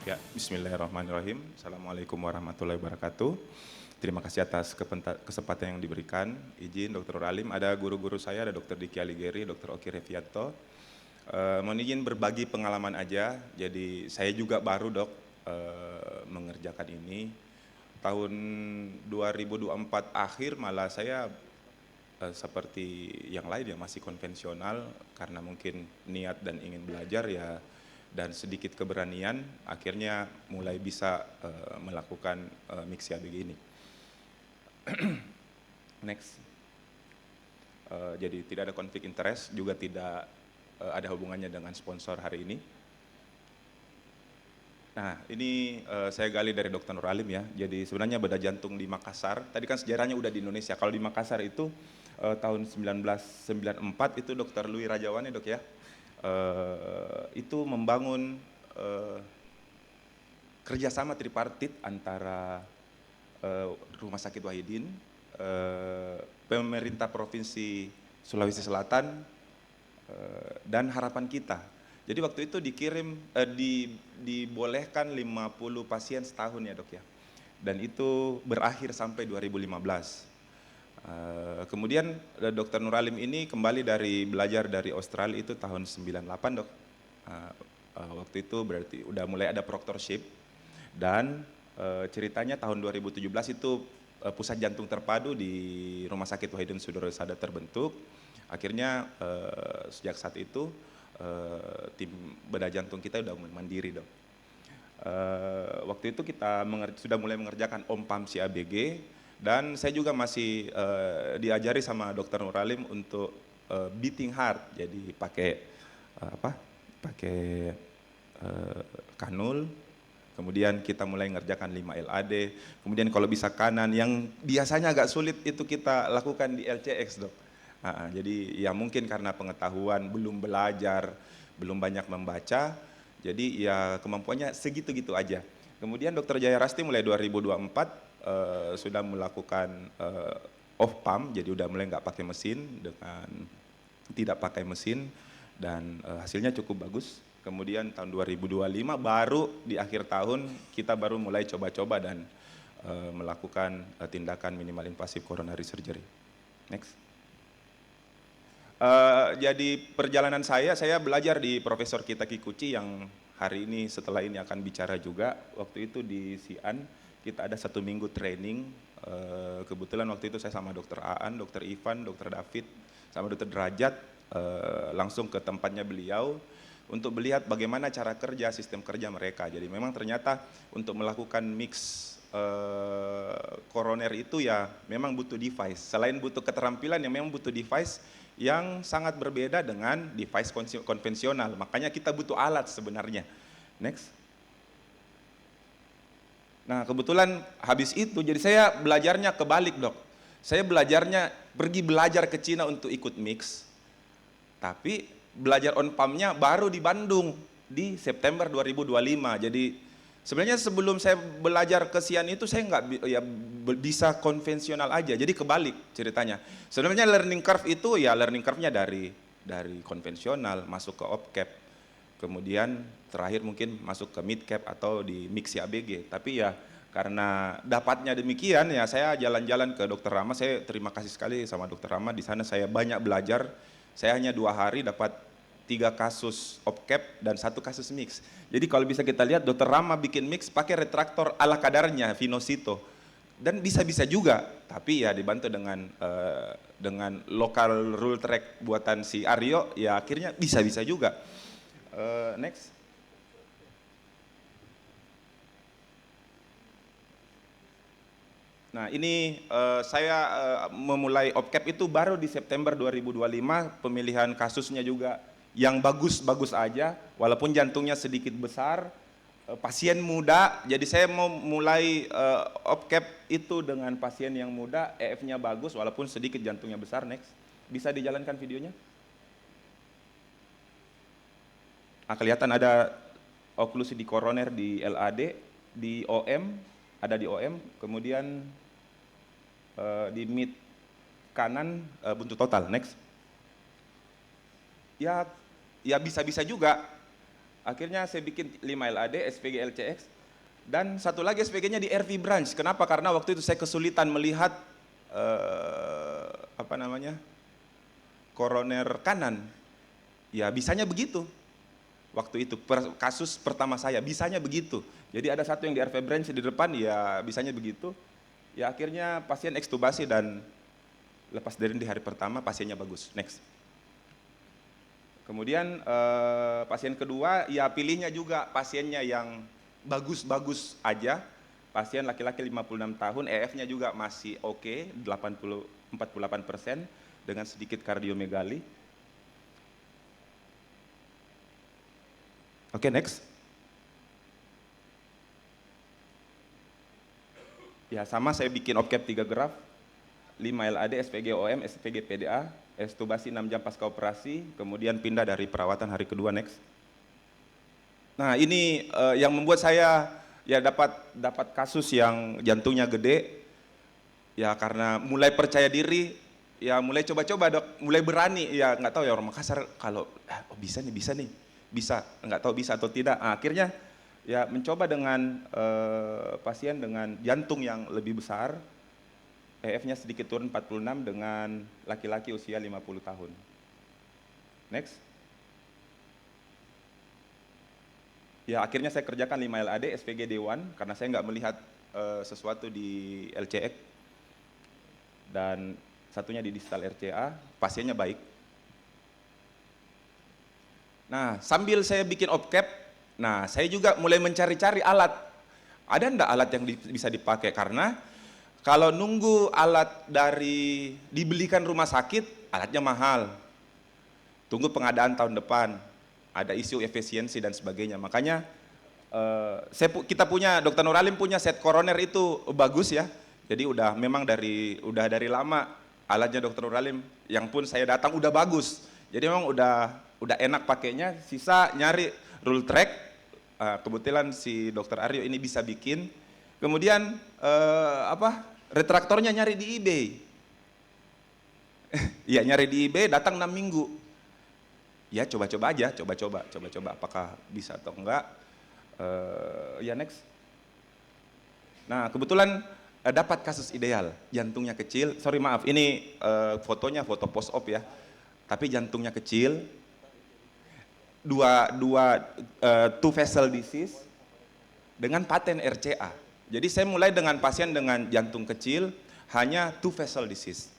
Ya, bismillahirrahmanirrahim. Assalamualaikum warahmatullahi wabarakatuh. Terima kasih atas kesempatan yang diberikan. Izin Dr. Alim, ada guru-guru saya, ada Dr. Diki Aligeri, Dr. Oki Revianto. Mohon izin berbagi pengalaman aja. Jadi saya juga baru dok mengerjakan ini. Tahun 2024 akhir malah saya seperti yang lain ya masih konvensional karena mungkin niat dan ingin belajar ya dan sedikit keberanian akhirnya mulai bisa melakukan mix CABG ini. Next. Jadi tidak ada konflik interest, juga tidak ada hubungannya dengan sponsor hari ini. Nah, ini saya gali dari Dr. Nur Alim ya. Jadi sebenarnya bedah jantung di Makassar, tadi kan sejarahnya udah di Indonesia. Kalau di Makassar itu tahun 1994 itu Dr. Louis Rajawan ya dok ya. Itu membangun kerjasama tripartit antara Rumah Sakit Wahidin, pemerintah Provinsi Sulawesi Selatan, dan Harapan Kita. Jadi waktu itu dibolehkan 50 pasien setahun ya dok ya. Dan itu berakhir sampai 2015. Kemudian Dr. Nur Alim ini kembali belajar dari Australia itu tahun 98 dok. Waktu itu berarti udah mulai ada proctorship dan ceritanya tahun 2017 itu pusat jantung terpadu di Rumah Sakit Wahidin Sudarosada terbentuk. Akhirnya sejak saat itu tim bedah jantung kita udah mandiri dok. Waktu itu kita sudah mulai mengerjakan OMPAM CABG. Dan saya juga masih diajari sama Dr. Nur Alim untuk beating heart, jadi pakai kanul, kemudian kita mulai mengerjakan 5 LAD, kemudian kalau bisa kanan, yang biasanya agak sulit itu kita lakukan di LCX dok. Jadi ya mungkin karena pengetahuan, belum belajar, belum banyak membaca, jadi ya kemampuannya segitu-gitu aja. Kemudian Dr. Jaya Rasti mulai 2024 sudah melakukan off pump, jadi udah mulai nggak pakai mesin dengan tidak pakai mesin dan hasilnya cukup bagus. Kemudian tahun 2025 baru di akhir tahun kita baru mulai coba-coba dan melakukan tindakan minimal invasive coronary surgery. Next. Jadi perjalanan saya belajar di Profesor Kita Kikuchi yang hari ini setelah ini akan bicara juga. Waktu itu di Xi'an kita ada 1 minggu training, kebetulan waktu itu saya sama Dr. Aan, Dr. Ivan, Dr. David, sama Dr. Derajat langsung ke tempatnya beliau untuk melihat bagaimana cara kerja, sistem kerja mereka. Jadi memang ternyata untuk melakukan mix koroner itu ya memang butuh device. Selain butuh keterampilan yang memang butuh device yang sangat berbeda dengan device konvensional. Makanya kita butuh alat sebenarnya. Next. Nah kebetulan habis itu jadi saya belajarnya kebalik dok. Saya pergi belajar ke Cina untuk ikut mix. Tapi belajar on pump-nya baru di Bandung di September 2025. Jadi sebenarnya sebelum saya belajar ke Xi'an itu saya nggak bisa konvensional aja. Jadi kebalik ceritanya. Sebenarnya learning curve itu ya learning curve-nya dari konvensional masuk ke OPCAP. Kemudian terakhir mungkin masuk ke mid cap atau di mix CABG. Tapi ya karena dapatnya demikian ya saya jalan-jalan ke Dr. Rama. Saya terima kasih sekali sama Dr. Rama. Di sana saya banyak belajar. Saya hanya 2 hari dapat 3 kasus OPCAP dan 1 kasus mix. Jadi kalau bisa kita lihat Dr. Rama bikin mix pakai retraktor ala kadarnya Vinosito. Dan bisa-bisa juga, tapi ya dibantu dengan local rule track buatan si Aryo, ya akhirnya bisa-bisa juga. Next. Nah ini saya memulai OPCAP itu baru di September 2025, pemilihan kasusnya juga yang bagus-bagus aja, walaupun jantungnya sedikit besar, pasien muda, jadi saya mau mulai OPCAP itu dengan pasien yang muda, EF-nya bagus walaupun sedikit jantungnya besar. Next, bisa dijalankan videonya? Kelihatan ada oklusi di koroner di LAD, di OM, ada di OM, kemudian di mid kanan buntu total. Next. Ya bisa-bisa juga. Akhirnya saya bikin 5 LAD, SPG LCX, dan satu lagi SPG-nya di RV branch. Kenapa? Karena waktu itu saya kesulitan melihat koroner kanan. Ya bisanya begitu. Waktu itu kasus pertama saya bisanya begitu. Jadi ada satu yang di RV branch di depan, ya bisanya begitu. Ya akhirnya pasien ekstubasi dan lepas dari di hari pertama pasiennya bagus. Next. Kemudian pasien kedua, ya pilihnya juga pasiennya yang bagus-bagus aja. Pasien laki-laki 56 tahun, EF-nya juga masih oke, 48% dengan sedikit kardiomegali. Oke, next. Ya sama saya bikin OPCAP 3 graf, 5 LAD, SPG OM, SPG PDA, ekstubasi 6 jam pasca operasi, kemudian pindah dari perawatan hari kedua. Next. Nah ini yang membuat saya ya dapat kasus yang jantungnya gede, ya karena mulai percaya diri, ya mulai coba-coba dok, mulai berani, ya nggak tahu ya orang Makassar kalau bisa nih, nggak tahu bisa atau tidak. Nah, akhirnya ya mencoba dengan pasien dengan jantung yang lebih besar, EF-nya sedikit turun 46 dengan laki-laki usia 50 tahun. Next. Ya akhirnya saya kerjakan 5 LAD, SPG D1 karena saya nggak melihat sesuatu di LCX dan satunya di distal RCA, pasiennya baik. Nah sambil saya bikin OPCAP, nah saya juga mulai mencari-cari alat. Ada enggak alat yang bisa dipakai? Karena kalau nunggu alat dibelikan rumah sakit, alatnya mahal. Tunggu pengadaan tahun depan, ada isu efisiensi dan sebagainya. Makanya kita punya, Dr. Nuralim punya set koroner itu bagus ya. Jadi memang dari lama alatnya Dr. Nuralim, yang pun saya datang udah bagus. Jadi memang udah enak pakainya. Sisa nyari rule track, kebetulan si Dr. Aryo ini bisa bikin. Kemudian retraktornya nyari di eBay. Ya nyari di eBay, datang 6 minggu. Ya coba-coba aja, coba-coba apakah bisa atau enggak. Ya next. Nah kebetulan dapat kasus ideal, jantungnya kecil. Sorry maaf, ini fotonya foto post op ya. Tapi jantungnya kecil, two vessel disease dengan paten RCA. Jadi saya mulai dengan pasien dengan jantung kecil, hanya two vessel disease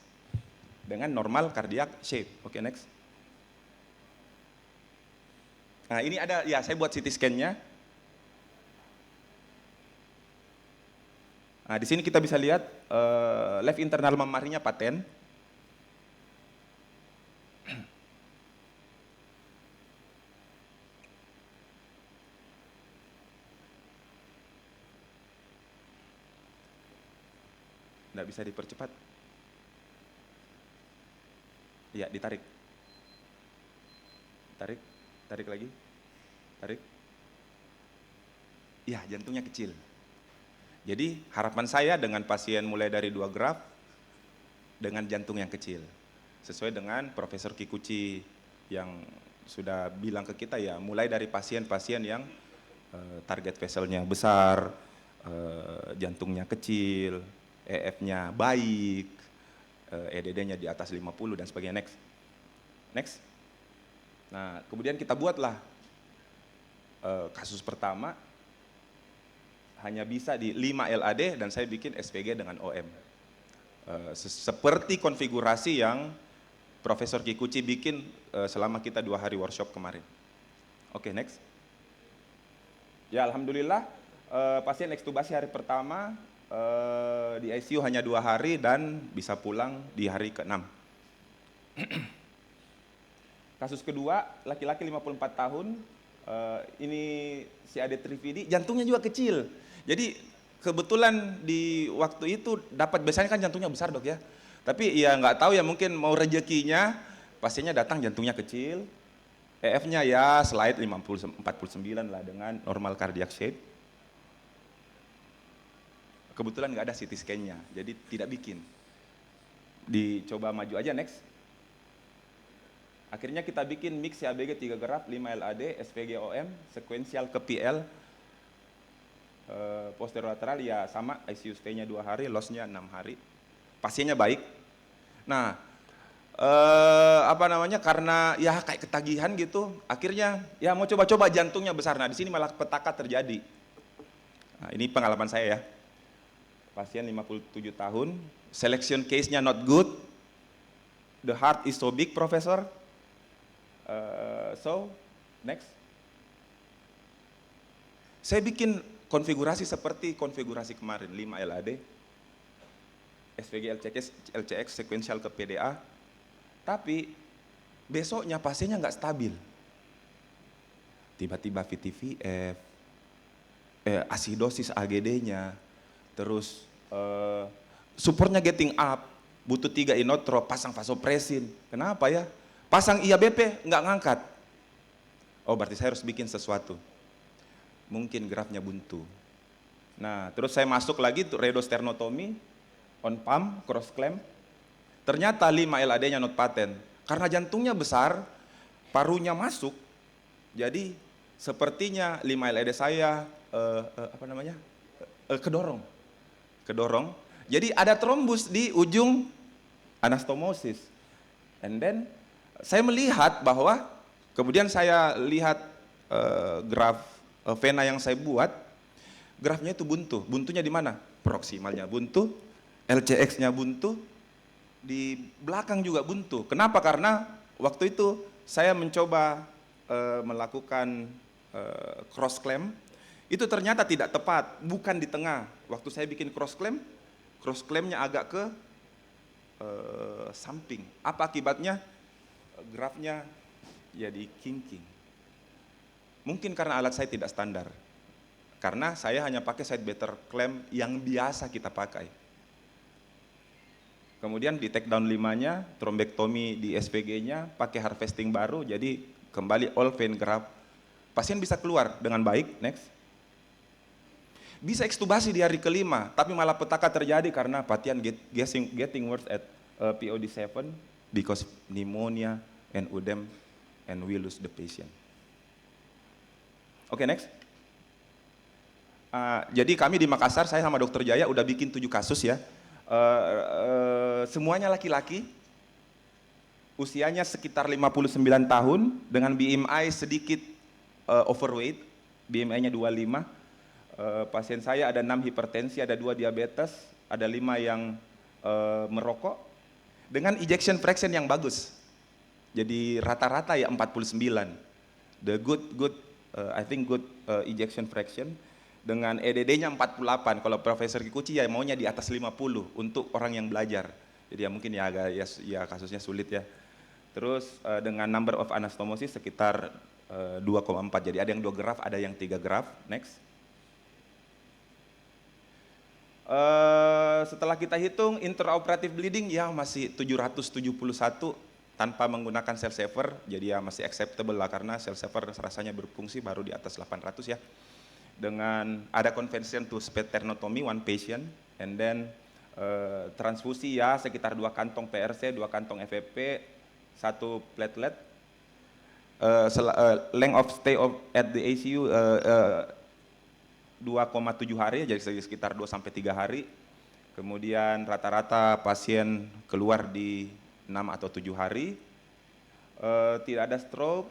dengan normal cardiac shape. Oke, next. Nah ini ada, ya saya buat CT scan-nya. Nah di sini kita bisa lihat left internal memarinya paten. Nggak bisa dipercepat. Iya, ditarik. Tarik lagi. Tarik. Ya, jantungnya kecil. Jadi harapan saya dengan pasien mulai dari 2 graf dengan jantung yang kecil. Sesuai dengan Profesor Kikuchi yang sudah bilang ke kita ya, mulai dari pasien-pasien yang target vesselnya besar, jantungnya kecil, EF-nya baik, EDD-nya di atas 50 dan sebagainya. Next. Nah, kemudian kita buatlah kasus pertama hanya bisa di 5 LAD dan saya bikin SPG dengan OM. Seperti konfigurasi yang Profesor Kikuchi bikin selama kita 2 hari workshop kemarin. Oke, next. Ya, alhamdulillah pasien ekstubasi hari pertama di ICU hanya 2 hari dan bisa pulang di hari ke-6. Kasus kedua, laki-laki 54 tahun, ini si Ade Trividi, jantungnya juga kecil. Jadi kebetulan di waktu itu biasanya kan jantungnya besar dok ya. Tapi ya nggak tahu ya, mungkin mau rezekinya, pasiennya datang jantungnya kecil, EF-nya ya slide 49 lah dengan normal cardiac shape. Kebetulan nggak ada CT scan-nya, jadi tidak bikin. Dicoba maju aja, next. Akhirnya kita bikin mix CABG 3 graf, 5 LAD, SPGOM, sekuensial ke PL, posterolateral ya sama, ICU stay-nya 2 hari, loss-nya 6 hari. Pasiennya baik. Nah, karena ya kayak ketagihan gitu, akhirnya ya mau coba-coba jantungnya besar. Nah, di sini malah petaka terjadi. Nah, ini pengalaman saya ya. Pasien 57 tahun, selection case-nya not good. The heart is so big, Professor. So, next. Saya bikin konfigurasi seperti konfigurasi kemarin, 5 LAD, SPG LCX, sekuensial ke PDA, tapi besoknya pasiennya nggak stabil. Tiba-tiba VT-VF, asidosis AGD-nya, terus supportnya getting up, butuh 3 inotrop, pasang vasopresin. Kenapa ya? Pasang IABP nggak ngangkat. Oh, berarti saya harus bikin sesuatu. Mungkin grafnya buntu. Nah, terus saya masuk lagi tuh redosternotomi, on pump, cross clamp. Ternyata 5 LAD-nya not patent. Karena jantungnya besar, parunya masuk. Jadi sepertinya 5 LAD saya kedorong. Jadi ada trombus di ujung anastomosis. And then saya melihat bahwa kemudian saya lihat graf vena yang saya buat, grafnya itu buntu. Buntunya di mana? Proksimalnya buntu, LCX-nya buntu, di belakang juga buntu. Kenapa? Karena waktu itu saya mencoba melakukan cross clamp, itu ternyata tidak tepat, bukan di tengah. Waktu saya bikin cross clampnya agak ke samping. Apa akibatnya? Grafnya jadi kinking. Mungkin karena alat saya tidak standar. Karena saya hanya pakai side better clamp yang biasa kita pakai. Kemudian di take down 5-nya, trombektomi di SPG-nya, pakai harvesting baru, jadi kembali all vein graft. Pasien bisa keluar dengan baik, next. Bisa ekstubasi di hari kelima, tapi malah petaka terjadi karena pasien getting worse at POD7 because pneumonia and udem and we lose the patient. Oke, next. Jadi kami di Makassar, saya sama Dokter Jaya udah bikin 7 kasus ya. Semuanya laki-laki, usianya sekitar 59 tahun, dengan BMI sedikit overweight, BMI-nya 25. Pasien saya ada 6 hipertensi, ada 2 diabetes, ada 5 yang merokok, dengan ejection fraction yang bagus. Jadi rata-rata ya 49. The good ejection fraction. Dengan EDD-nya 48, kalau Profesor Kikuchi ya maunya di atas 50 untuk orang yang belajar. Jadi ya mungkin ya agak ya kasusnya sulit ya. Terus dengan number of anastomosis sekitar 2,4. Jadi ada yang 2 graf, ada yang 3 graf. Next. Setelah kita hitung intraoperative bleeding ya masih 771 tanpa menggunakan cell saver. Jadi ya masih acceptable lah karena cell saver rasanya berfungsi baru di atas 800 ya. Dengan ada convention to splenotomy 1 patient, and then transfusi ya sekitar 2 kantong PRC, 2 kantong FFP, 1 platelet, length of stay at the ICU 2,7 hari, jadi sekitar 2-3 hari. Kemudian rata-rata pasien keluar di 6 atau 7 hari, tidak ada stroke,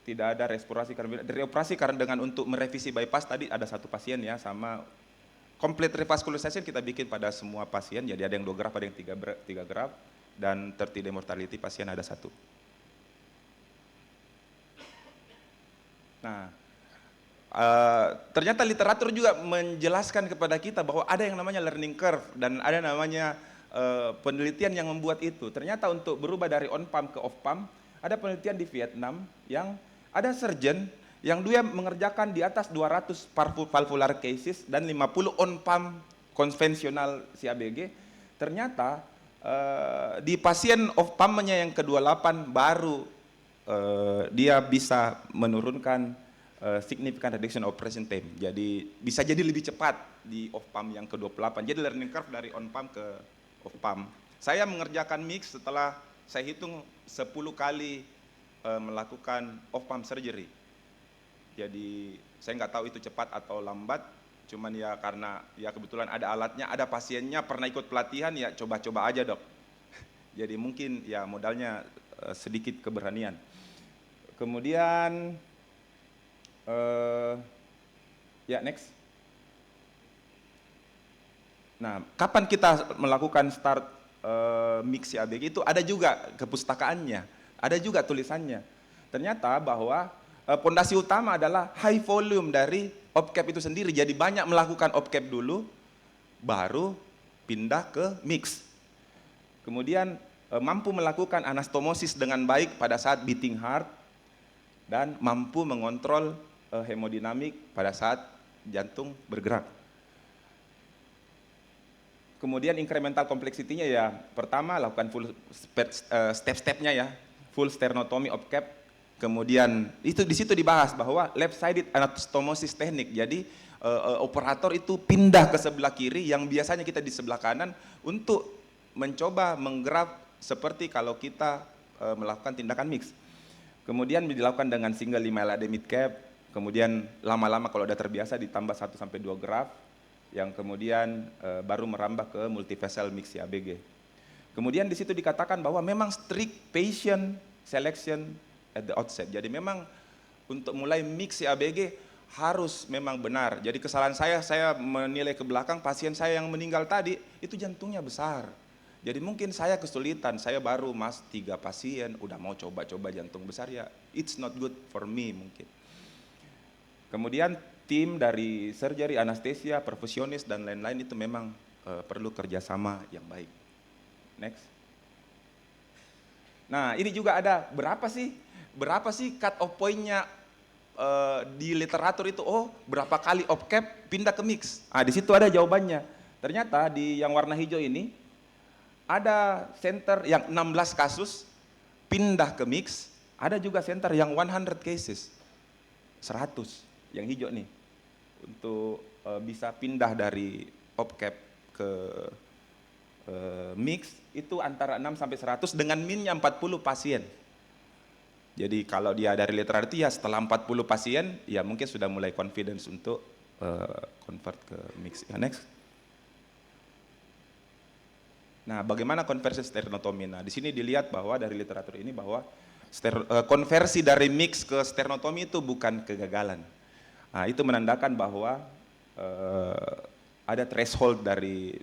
tidak ada respirasi karena dari operasi karena dengan untuk merevisi bypass tadi ada 1 pasien ya, sama complete revascularization kita bikin pada semua pasien, jadi ada yang 2 graf, ada yang 3 graf, dan 30 day mortality pasien ada 1. Nah, ternyata literatur juga menjelaskan kepada kita bahwa ada yang namanya learning curve dan ada namanya penelitian yang membuat itu. Ternyata untuk berubah dari on pump ke off pump, ada penelitian di Vietnam yang ada surgeon yang dia mengerjakan di atas 200 valvular cases dan 50 on pump konvensional CABG. Ternyata di pasien off pumpnya yang ke-28 baru dia bisa menurunkan significant reduction operation time. Jadi bisa jadi lebih cepat di off pump yang ke-28. Jadi learning curve dari on pump ke off pump. Saya mengerjakan mix setelah saya hitung 10 kali melakukan off pump surgery. Jadi saya nggak tahu itu cepat atau lambat, cuman ya karena ya kebetulan ada alatnya, ada pasiennya, pernah ikut pelatihan, ya coba-coba aja dok. Jadi mungkin ya modalnya sedikit keberanian. Kemudian ya next. Nah, kapan kita melakukan start mix ABG itu ada juga kepustakaannya, ada juga tulisannya. Ternyata bahwa pondasi utama adalah high volume dari OPCAP itu sendiri. Jadi banyak melakukan OPCAP dulu, baru pindah ke mix. Kemudian mampu melakukan anastomosis dengan baik pada saat beating heart, dan mampu mengontrol hemodinamik pada saat jantung bergerak. Kemudian incremental complexity-nya ya, pertama lakukan full step-stepnya ya, full sternotomy OPCAP. Kemudian itu di situ dibahas bahwa left-sided anastomosis teknik. Jadi operator itu pindah ke sebelah kiri yang biasanya kita di sebelah kanan untuk mencoba menggrab seperti kalau kita melakukan tindakan mix. Kemudian dilakukan dengan single 5 LAD mid cap. Kemudian lama-lama kalau udah terbiasa ditambah 1 sampai 2 graf, yang kemudian baru merambah ke multivessel mix ABG. Kemudian di situ dikatakan bahwa memang strict patient selection at the outset. Jadi memang untuk mulai mix ABG harus memang benar. Jadi kesalahan saya menilai ke belakang pasien saya yang meninggal tadi itu jantungnya besar. Jadi mungkin saya kesulitan, saya baru 3 pasien udah mau coba-coba jantung besar, ya it's not good for me mungkin. Kemudian tim dari surgery, anestesia, perfusionis dan lain-lain itu memang perlu kerjasama yang baik. Next. Nah ini juga ada berapa sih cut off point-nya di literatur itu? Oh berapa kali OPCAP pindah ke mix? Di situ ada jawabannya. Ternyata di yang warna hijau ini ada center yang 16 kasus pindah ke mix, ada juga center yang 100 cases, 100 yang hijau nih, untuk bisa pindah dari OPCAP ke mix itu antara 6 sampai 100 dengan minnya 40 pasien. Jadi kalau dia dari literatur ya setelah 40 pasien ya mungkin sudah mulai confidence untuk convert ke mix. Ya, next. Nah, bagaimana konversi sternotomi? Nah, di sini dilihat bahwa dari literatur ini bahwa konversi dari mix ke sternotomi itu bukan kegagalan. Nah, itu menandakan bahwa ada threshold dari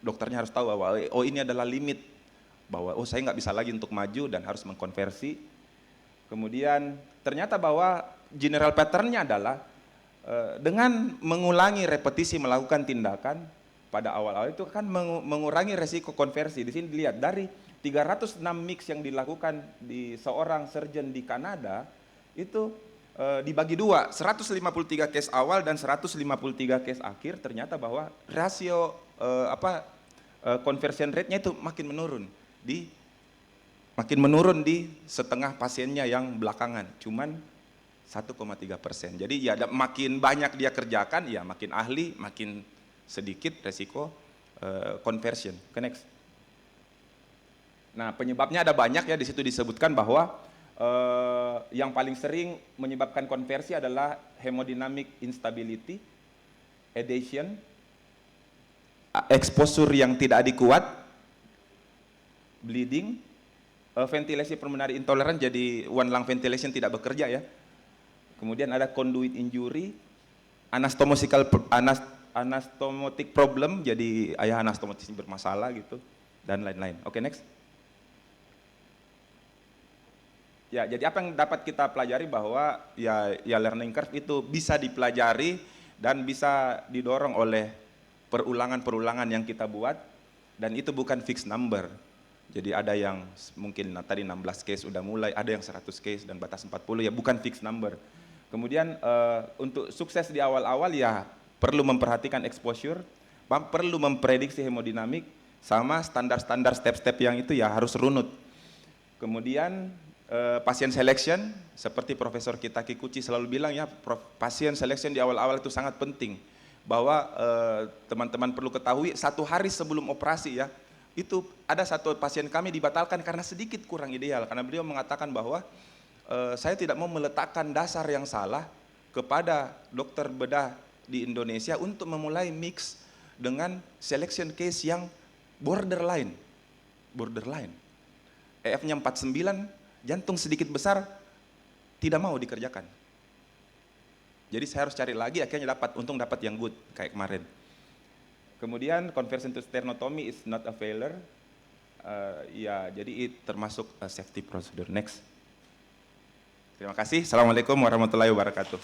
dokternya, harus tahu bahwa oh ini adalah limit, bahwa oh saya nggak bisa lagi untuk maju dan harus mengkonversi. Kemudian ternyata bahwa general pattern-nya adalah dengan mengulangi repetisi melakukan tindakan pada awal-awal itu kan mengurangi resiko konversi. Di sini dilihat dari 306 mix yang dilakukan di seorang surgeon di Kanada itu dibagi dua, 153 case awal dan 153 case akhir, ternyata bahwa rasio conversion rate-nya itu makin menurun di setengah pasiennya yang belakangan, cuman 1,3%. Jadi ya makin banyak dia kerjakan, ya makin ahli, makin sedikit resiko conversion. Next. Nah penyebabnya ada banyak ya, di situ disebutkan bahwa yang paling sering menyebabkan konversi adalah hemodynamic instability, edation, exposure yang tidak adekuat, bleeding, ventilasi pulmonary intolerant, jadi one lung ventilation tidak bekerja ya. Kemudian ada conduit injury, anastomotic problem, jadi ayah anastomotis bermasalah gitu, dan lain-lain. Oke, next. Ya, jadi apa yang dapat kita pelajari bahwa ya learning curve itu bisa dipelajari dan bisa didorong oleh perulangan-perulangan yang kita buat, dan itu bukan fixed number. Jadi ada yang mungkin tadi 16 case udah mulai, ada yang 100 case dan batas 40, ya bukan fixed number. Kemudian untuk sukses di awal-awal ya perlu memperhatikan exposure, perlu memprediksi hemodinamik, sama standar-standar step-step yang itu ya harus runut. Kemudian pasien selection, seperti Profesor kita Kikuchi selalu bilang ya, pasien selection di awal-awal itu sangat penting. Bahwa teman-teman perlu ketahui 1 hari sebelum operasi ya, Itu ada satu pasien kami dibatalkan karena sedikit kurang ideal, karena beliau mengatakan bahwa saya tidak mau meletakkan dasar yang salah kepada dokter bedah di Indonesia untuk memulai mix dengan selection case yang borderline. EF-nya 49, jantung sedikit besar, tidak mau dikerjakan. Jadi saya harus cari lagi, akhirnya untung dapat yang good kayak kemarin. Kemudian conversion to sternotomy is not a failure. Ya, jadi termasuk safety procedure. Next. Terima kasih. Assalamualaikum warahmatullahi wabarakatuh.